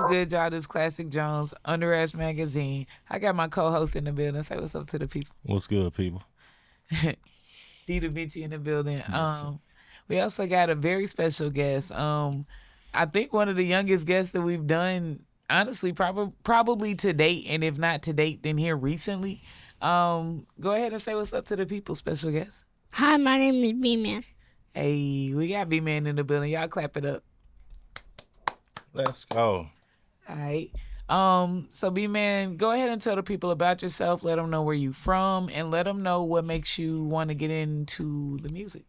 good, y'all? This Classic Jones, Under Raps Magazine. I got my co-host in the building. Say what's up to the people. What's good, people? D Da Vinci in the building. Yes, We also got a very special guest. I think one of the youngest guests that we've done, honestly, probably to date, and if not to date, then here recently. Go ahead and say what's up to the people, special guest. Hi, my name is B-Man. Hey, we got B-Man in the building. Y'all clap it up. Let's go. All right. So B-Man, go ahead and tell the people about yourself. Let them know where you from, and let them know what makes you want to get into the music.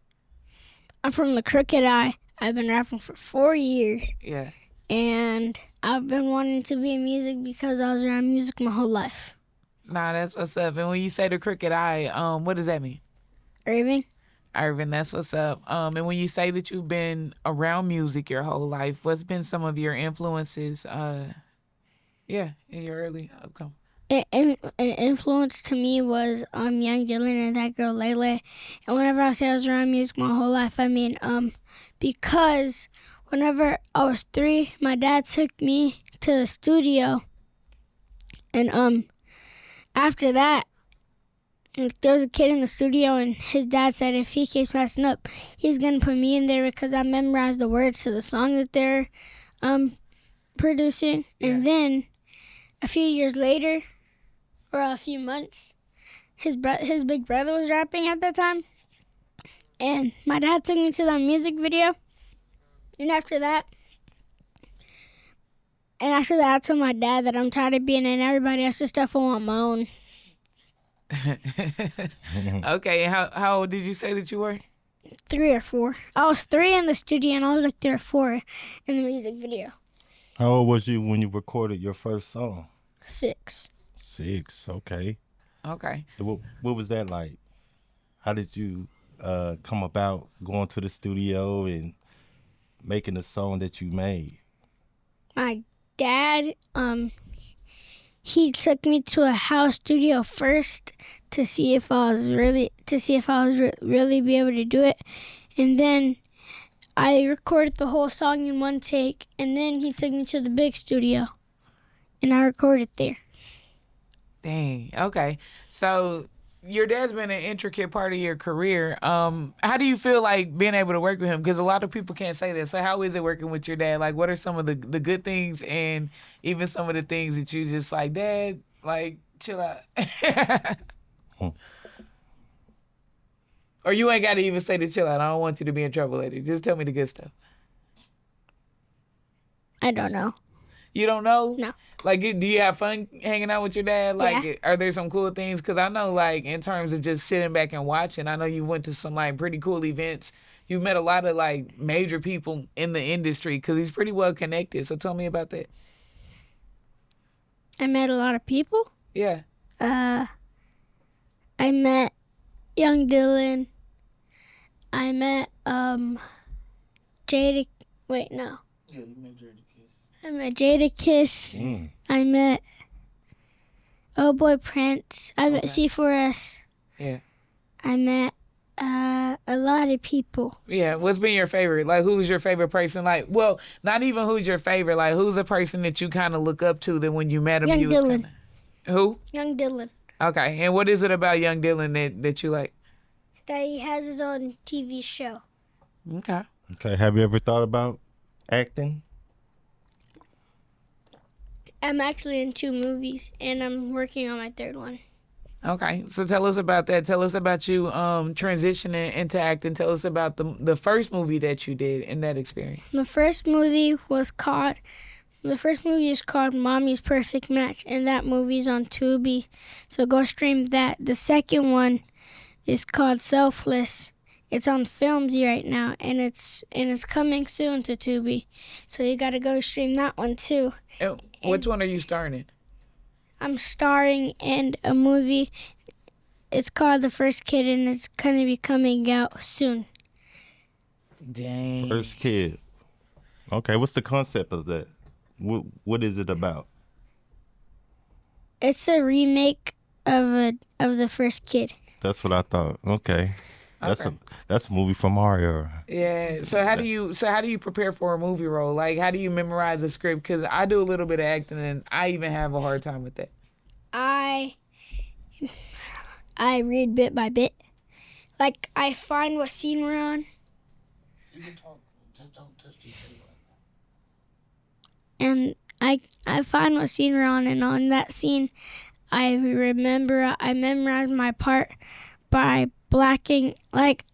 I'm from the Crooked Eye. I've been rapping for 4 years. Yeah. And I've been wanting to be in music because I was around music my whole life. Nah, that's what's up. And when you say the Crooked Eye, what does that mean? Irving? Irvin, that's what's up. And when you say that you've been around music your whole life, what's been some of your influences, in your early upcoming? An influence to me was Young Dylan and that girl Lele. And whenever I say I was around music my whole life, I mean because whenever I was 3, my dad took me to the studio. And after that, there was a kid in the studio, and his dad said if he keeps messing up, he's going to put me in there because I memorized the words to the song that they're producing. Yeah. And then a few years later, or a few months, his big brother was rapping at that time. And my dad took me to that music video. And after that, I told my dad that I'm tired of being in everybody else's stuff. I want my own. Okay, and how old did you say that you were? 3 or 4. I was 3 in the studio, and I was like 3 or 4 in the music video. How old was you when you recorded your first song? 6. 6, okay. Okay. What was that like? How did you come about going to the studio and making the song that you made? My dad, he took me to a house studio first to see if I was really be able to do it, and then I recorded the whole song in one take, and then he took me to the big studio, and I recorded there. Dang. Okay. So your dad's been an intricate part of your career. How do you feel like being able to work with him? Because a lot of people can't say that. So how is it working with your dad? Like, what are some of the good things and even some of the things that you just like, Dad, like, chill out? Or you ain't got to even say to chill out. I don't want you to be in trouble later. Just tell me the good stuff. I don't know. You don't know? No. Like, do you have fun hanging out with your dad? Like, yeah. Are there some cool things? Because I know, like, in terms of just sitting back and watching, I know you went to some, like, pretty cool events. You've met a lot of, like, major people in the industry because he's pretty well connected. So tell me about that. I met a lot of people? Yeah. I met Young Dylan. I met, Jada. Wait, no. Yeah, you met Jada. I met Jadakiss. I met Oh Boy Prince. I met C4S. Yeah. I met a lot of people. Yeah. What's been your favorite? Like, who's your favorite person? Like, well, not even who's your favorite. Like, who's a person that you kind of look up to that when you met him, Young you was Dylan. kinda... Who? Young Dylan. Okay. And what is it about Young Dylan that you like? That he has his own TV show. Okay. Okay, have you ever thought about acting? I'm actually in 2 movies, and I'm working on my 3rd one. Okay, so tell us about that. Tell us about you transitioning into acting. Tell us about the first movie that you did in that experience. The first movie is called Mommy's Perfect Match, and that movie's on Tubi, so go stream that. The second one is called Selfless. It's on Filmsy right now, and it's coming soon to Tubi, so you gotta go stream that one too. Which one are you starring in? I'm starring in a movie. It's called The First Kid, and it's gonna be coming out soon. Dang. First Kid. Okay, what's the concept of that? What is it about? It's a remake of The First Kid. That's what I thought. Okay. That's a movie from our era. Yeah. So how do you prepare for a movie role? Like, how do you memorize a script? Because I do a little bit of acting, and I even have a hard time with that. I read bit by bit. Like, I find what scene we're on. You can talk. Just don't touch the table. And I find what scene we're on, and on that scene, I memorize my part by blacking. Like,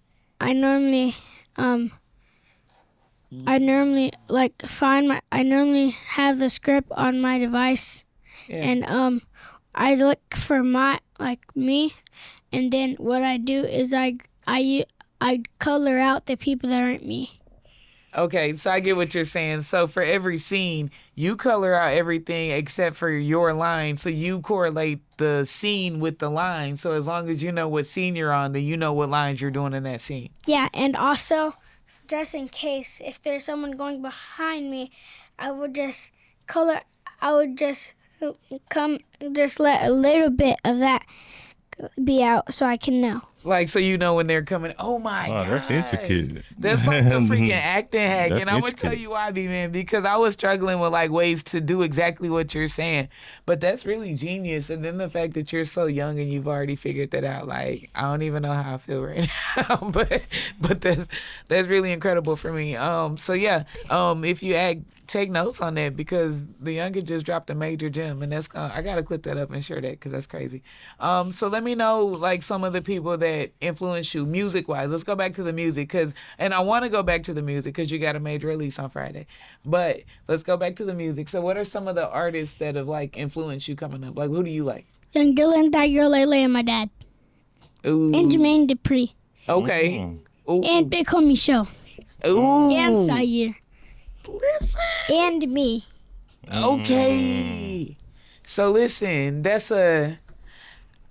I normally have the script on my device, and I look for me, and then what I do is I color out the people that aren't me. Okay, so I get what you're saying. So for every scene, you color out everything except for your line. So you correlate the scene with the line. So as long as you know what scene you're on, then you know what lines you're doing in that scene. Yeah, and also, just in case, if there's someone going behind me, I would just let a little bit of that be out so I can know. Like, so you know when they're coming. Oh my God. That's intricate. That's like the freaking acting hack. That's And I'm going to tell you why, B-Man, because I was struggling with like ways to do exactly what you're saying. But that's really genius. And then the fact that you're so young and you've already figured that out, like, I don't even know how I feel right now. but that's really incredible for me. So yeah, if you act, take notes on that, because the youngin just dropped a major gem, and I gotta clip that up and share that, because that's crazy. So let me know like some of the people that influence you music wise. Let's go back to the music, and I want to go back to the music because you got a major release on Friday. But let's go back to the music. So what are some of the artists that have like influenced you coming up? Like, who do you like? Young Dylan, that girl Lele, and my dad. Ooh. And Jermaine Dupri. Okay. Ooh. And Big Homie Show. Ooh. And Ciyear. Listen. And me. Okay. So listen,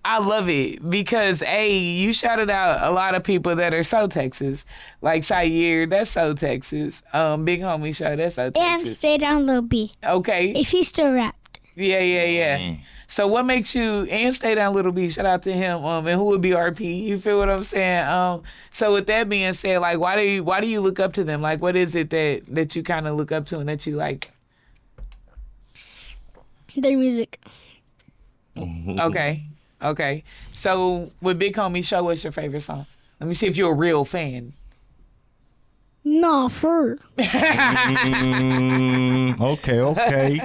I love it because you shouted out a lot of people that are so Texas, like Ciyear, that's so Texas. Big Homie Show, that's so Texas. And Stay Down Lil B. Okay. If he still rapped. Yeah. So what makes you, and Stay Down Little B, shout out to him, and who would be RP? You feel what I'm saying? So with that being said, like, why do you look up to them? Like, what is it that you kind of look up to and that you like? Their music. Okay. So with Big Homie Show, what's your favorite song? Let me see if you're a real fan. Nah, for Okay.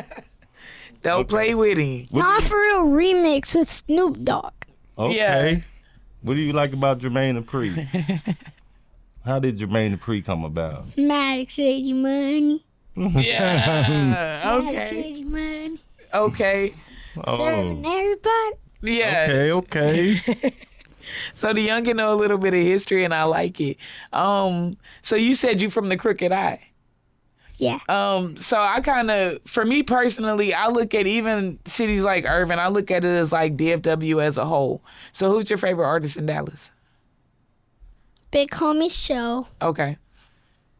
Don't play with him. Nah, for real remix with Snoop Dogg. Okay. Yeah. What do you like about Jermaine Dupri? How did Jermaine Dupri come about? Maddox said you money. Yeah. Maddox said Okay. you money. Okay. Serving everybody. Yeah. Okay. So the youngin know a little bit of history, and I like it. So you said you from the Crooked Eye. Yeah. So I kind of, for me personally, I look at even cities like Irving, I look at it as like DFW as a whole. So who's your favorite artist in Dallas? Big Homie Show. Okay.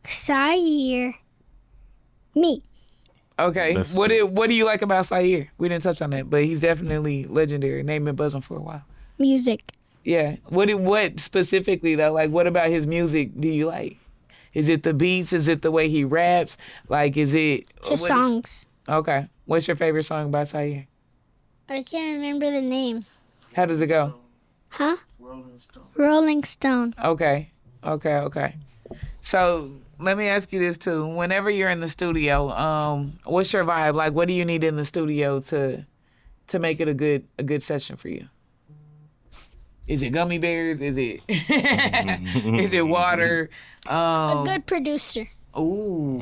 Ciyear. Me. Okay. That's What good. do you like about Ciyear? We didn't touch on that, but he's definitely legendary. Name been buzzing for a while. Music. Yeah. What specifically though? Like, what about his music do you like? Is it the beats? Is it the way he raps? Like, is it His songs. Okay. What's your favorite song by Ciyear? I can't remember the name. How does it go? Huh? Rolling Stone. Rolling Stone. Okay. So let me ask you this too. Whenever you're in the studio, what's your vibe? Like, what do you need in the studio to make it a good session for you? Is it gummy bears? Is it is it water? A good producer. Ooh.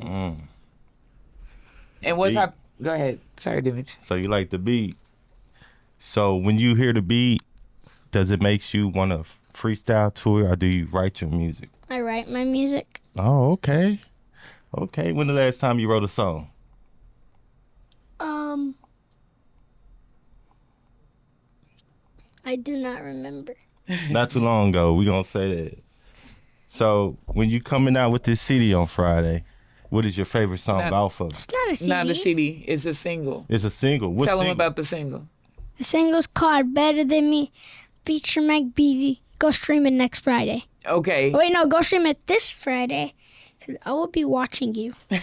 And what Beat. type? Go ahead. Sorry, Dimich. So you like the beat. So when you hear the beat, does it make you want to freestyle to it, or do you write your music? I write my music. Oh, okay. When the last time you wrote a song? I do not remember. Not too long ago. We gonna say that. So when you coming out with this CD on Friday, what is your favorite song off of? It's not a CD. Not a CD. It's a single. It's a single. What Tell them single? about the single. The single's called Better Than Me, feature Mike Beasy. Go stream it next Friday. Okay. Wait, no, go stream it this Friday. 'Cause I will be watching you. Nah,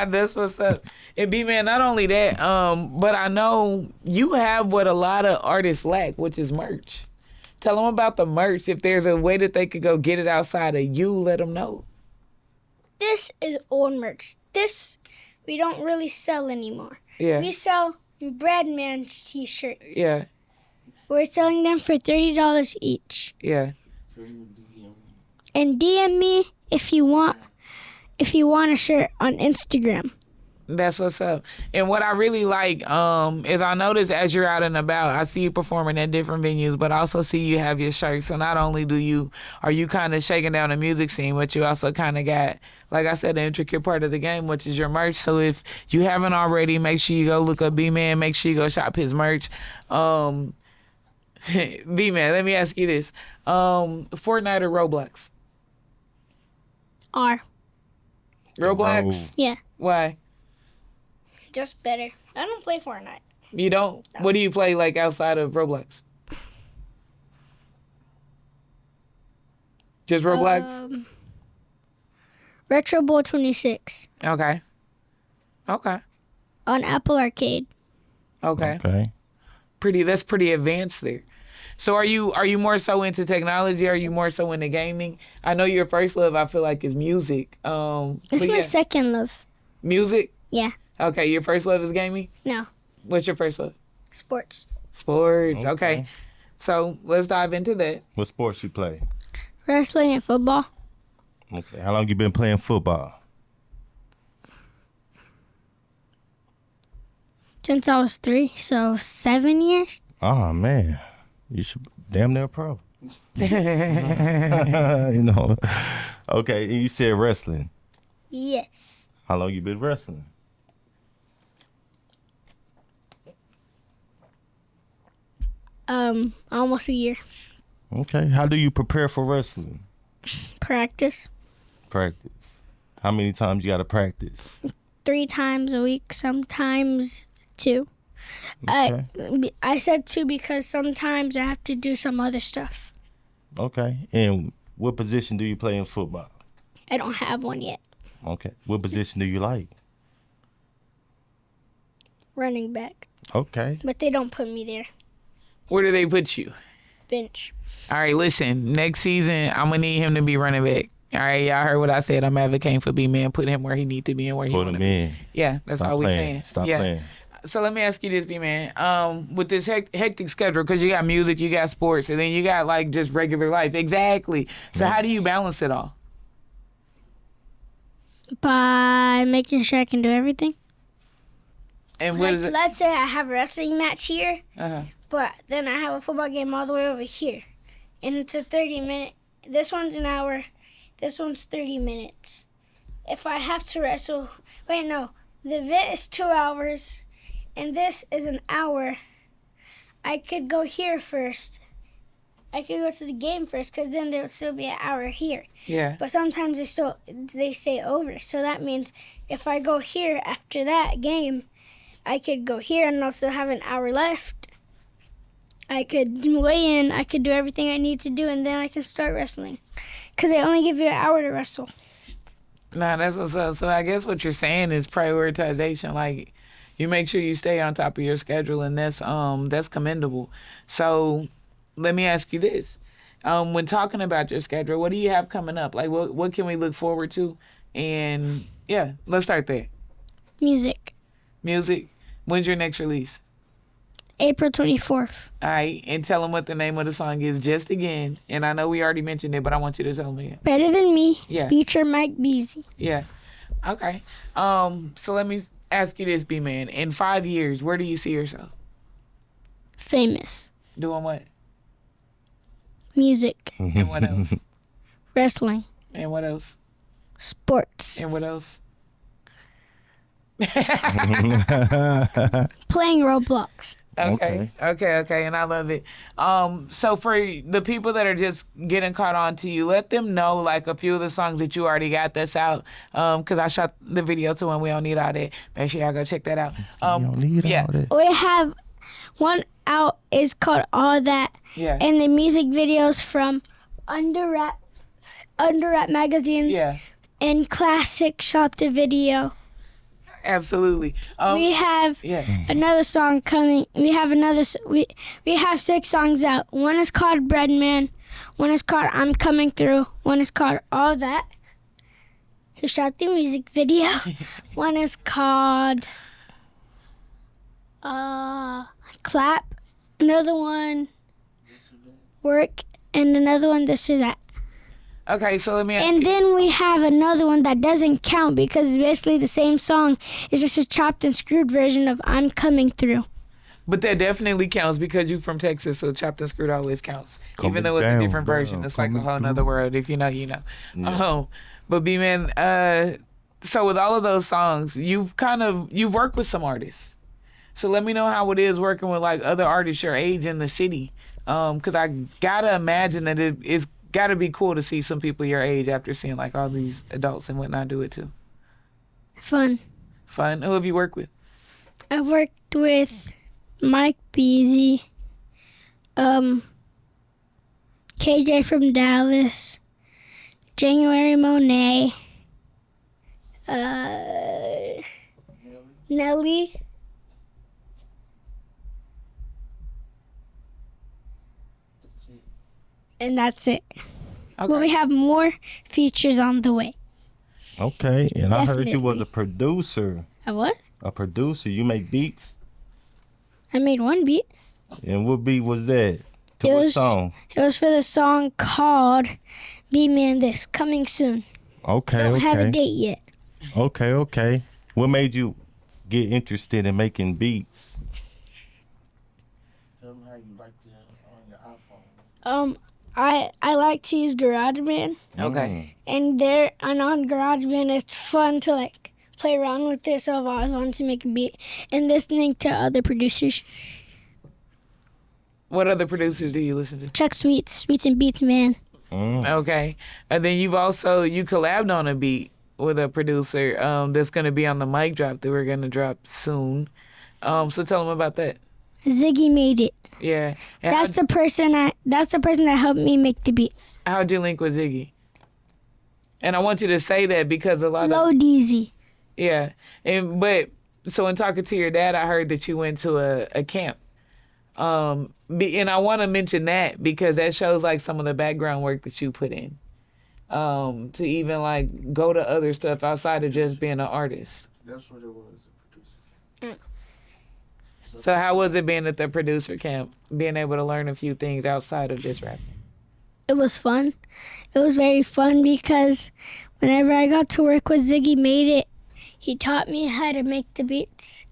that's what's up. And B-Man, not only that, but I know you have what a lot of artists lack, which is merch. Tell them about the merch. If there's a way that they could go get it outside of you, let them know. This is old merch. This we don't really sell anymore. Yeah. We sell Breadman t-shirts. Yeah. We're selling them for $30 each. Yeah. And DM me if you want a shirt on Instagram. That's what's up. And what I really like is I notice as you're out and about, I see you performing at different venues, but I also see you have your shirts. So not only are you kind of shaking down the music scene, but you also kind of got, like I said, the intricate part of the game, which is your merch. So if you haven't already, make sure you go look up B-Man. Make sure you go shop his merch. B-Man, let me ask you this. Fortnite or Roblox? Roblox? Oh. Yeah, Why? just better. I don't play Fortnite. You don't? What do you play like outside of Roblox? Just Roblox? Retro Bowl 26 Okay. on Apple Arcade. Okay. Okay. That's pretty advanced there. So are you more so into technology? Are you more so into gaming? I know your first love, I feel like, is music. It's but my yeah. second love. Music? Yeah, Okay, your first love is gaming? no, What's your first love? sports. Sports. Okay. So let's dive into that. What sports you play? Wrestling and football. Okay. How long you been playing football? Since I was 3, so 7 years. Oh man, you should damn near pro. You know. Okay, and you said wrestling. Yes. How long you been wrestling? Almost a year. Okay. How do you prepare for wrestling? Practice Practice. How many times you got to practice? 3 times a week, sometimes 2. Okay. I said 2 because sometimes I have to do some other stuff. Okay. And what position do you play in football? I don't have one yet. Okay. What position do you like? Running back, Okay. but they don't put me there. Where do they put you? Bench. All right, listen. Next season, I'm gonna need him to be running back. All right, y'all heard what I said. I'm advocating for B-Man. Put him where he need to be and where he Put want to him be. in. Yeah, that's Stop all we playing. saying. Stop yeah. playing. So let me ask you this, B-Man. With this hectic schedule, because you got music, you got sports, and then you got like just regular life. Exactly. So how do you balance it all? By making sure I can do everything. And what Like, is it? let's say I have a wrestling match here, Uh-huh. but then I have a football game all the way over here. And it's a 30-minute. This one's an hour. This one's 30 minutes. If I have to wrestle, wait, no. The event is 2 hours, and this is an hour. I could go here first. I could go to the game first, because then there would still be an hour here. Yeah. But sometimes they stay over. So that means if I go here after that game, I could go here and I'll still have an hour left. I could weigh in, I could do everything I need to do, and then I can start wrestling. Because they only give you an hour to wrestle. Nah, that's what's up. So I guess what you're saying is prioritization. Like, you make sure you stay on top of your schedule, and that's commendable. So let me ask you this. When talking about your schedule, what do you have coming up? Like, what can we look forward to? And yeah, let's start there. Music. Music. When's your next release? April 24th. All right, and tell them what the name of the song is just again. And I know we already mentioned it, but I want you to tell them again. Better Than Me. Yeah. Feature Mike Beasley. Yeah. Okay. So let me ask you this, B-Man. In 5 years, where do you see yourself? Famous. Doing what? Music. And what else? Wrestling. And what else? Sports. And what else? Playing Roblox. Okay. And I love it. So for the people that are just getting caught on to you, let them know like a few of the songs that you already got that's out. Cause I shot the video too, and we don't need all that. Make sure y'all go check that out. You don't need yeah. all that. We have one out is called All That. Yeah. And the music videos from Under Rap Magazines Yeah, and Classic shot the video. absolutely. We have Yeah. another song coming. We have 6 songs out. One is called Bread Man. One is called I'm Coming Through. One is called All That. Who shot the music video? One is called Clap. Another one Work, and another one This or That. Okay, so let me ask And you. then we have another one that doesn't count because it's basically the same song. It's just a chopped and screwed version of I'm Coming Through. But that definitely counts because you're from Texas, so chopped and screwed always counts. Coming Even though it's down, a different version, down, it's like a coming whole through. nother world. If you know, you know. Yeah. But B-Man, so with all of those songs, you've worked with some artists. So let me know how it is working with like other artists your age in the city. Because I gotta imagine that it's gotta be cool to see some people your age after seeing like all these adults and whatnot do it too. Fun. Fun. Who have you worked with? I've worked with Mike Beasy, KJ from Dallas, January Monet, Nelly. And that's it. Okay. But we have more features on the way. Okay, and I heard you was Definitely. a producer. I was? A producer. You make beats. I made one beat. And what beat was that? To It what was- song? It was for the song called Be Man This, coming soon. Okay, Don't have a okay. date yet. Okay. What made you get interested in making beats? Tell them how you like to on your iPhone. I like to use GarageBand, Okay. and on GarageBand it's fun to like play around with it. So I've always wanted to make a beat and listening to other producers. What other producers do you listen to? Chuck Sweets and Beats Man. Okay. And then you collabed on a beat with a producer that's going to be on the mic drop that we're going to drop soon. So tell them about that. Ziggy made it. Yeah. And That's the person that helped me make the beat. how'd you link with Ziggy? And I want you to say that because a lot of Low Deezy. yeah. But so in talking to your dad, I heard that you went to a camp. And I want to mention that because that shows like some of the background work that you put in. To even like go to other stuff outside of just being an artist. That's what it was, a producer. So how was it being at the producer camp, being able to learn a few things outside of just rapping? It was fun. It was very fun because whenever I got to work with Ziggy Made It, he taught me how to make the beats.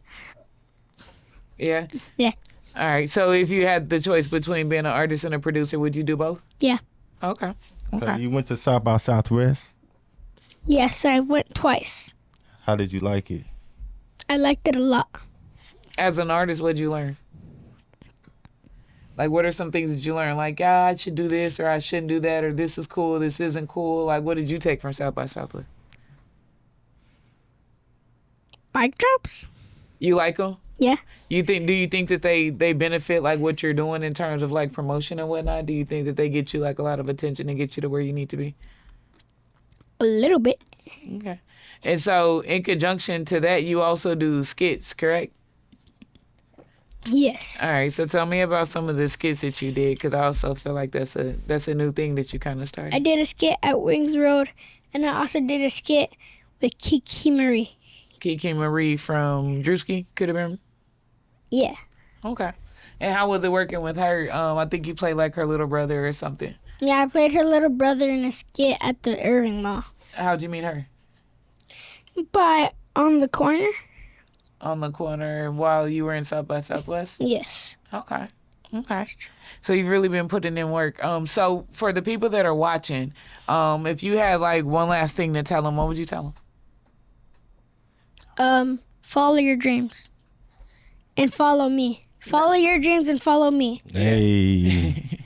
Yeah? Yeah. All right. So if you had the choice between being an artist and a producer, would you do both? Yeah. Okay. Okay. You went to South by Southwest. Yes, I went twice. How did you like it? I liked it a lot. As an artist, what'd you learn? Like, what are some things that you learned? Like, I should do this or I shouldn't do that or this is cool, this isn't cool. Like, what did you take from South by Southwest? Mic drops? You like them? Yeah. Do you think that they benefit like what you're doing in terms of like promotion and whatnot? Do you think that they get you like a lot of attention and get you to where you need to be? A little bit. Okay. And so in conjunction to that, you also do skits, correct? Yes. All right. So tell me about some of the skits that you did, because I also feel like that's a new thing that you kind of started. I did a skit at Wings Road, and I also did a skit with Kiki Marie. Kiki Marie from Drewski, could have been. Yeah. Okay. And how was it working with her? I think you played like her little brother or something. Yeah, I played her little brother in a skit at the Irving Mall. How'd you meet her? But on the corner? On the corner while you were in South by Southwest? Yes. Okay. Okay. So you've really been putting in work. So for the people that are watching, if you had like one last thing to tell them, what would you tell them? Follow your dreams. And follow me. Follow your dreams and follow me. Hey.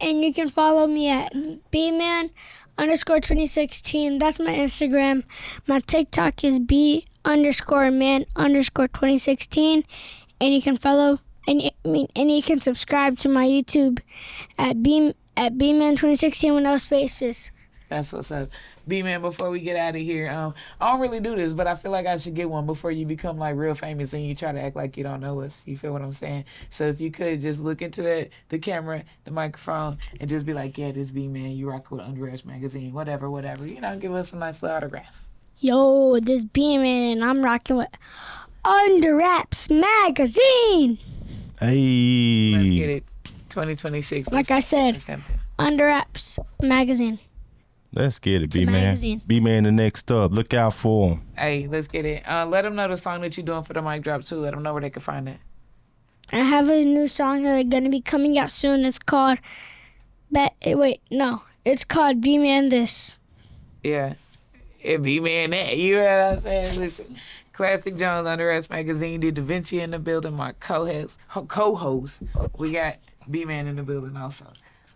And you can follow me at bman_2016. That's my Instagram. My TikTok is b_man_2016. And you can follow and you can subscribe to my YouTube at at B-Man 2016 with no spaces. That's what's up. B-Man, before we get out of here, I don't really do this, but I feel like I should get one before you become like real famous and you try to act like you don't know us. You feel what I'm saying? So if you could just look into the camera, the microphone, and just be like, yeah, this B-Man, you rock with Under Raps Magazine, whatever. You know, give us a nice little autograph. Yo, this B-Man, and I'm rocking with Under Raps Magazine. Hey. Let's get it. 2026. Like I said, let's tempt Under Raps Magazine. Let's get it, It's a B-Man. magazine. B-Man the next up. Look out for him. Hey, let's get it. Let them know the song that you're doing for the mic drop, too. Let them know where they can find it. I have a new song that's gonna be coming out soon. It's called It's called B-Man This. Yeah. It B-Man that. You know what I'm saying? Listen. Classic Jones, Under Raps Magazine, did Da Vinci in the building, my co-host. We got B-Man in the building also.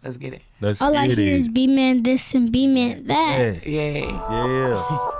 Let's get it. Let's All I get hear is it. B-Man this and B-Man that. Yeah. Yeah. Yeah.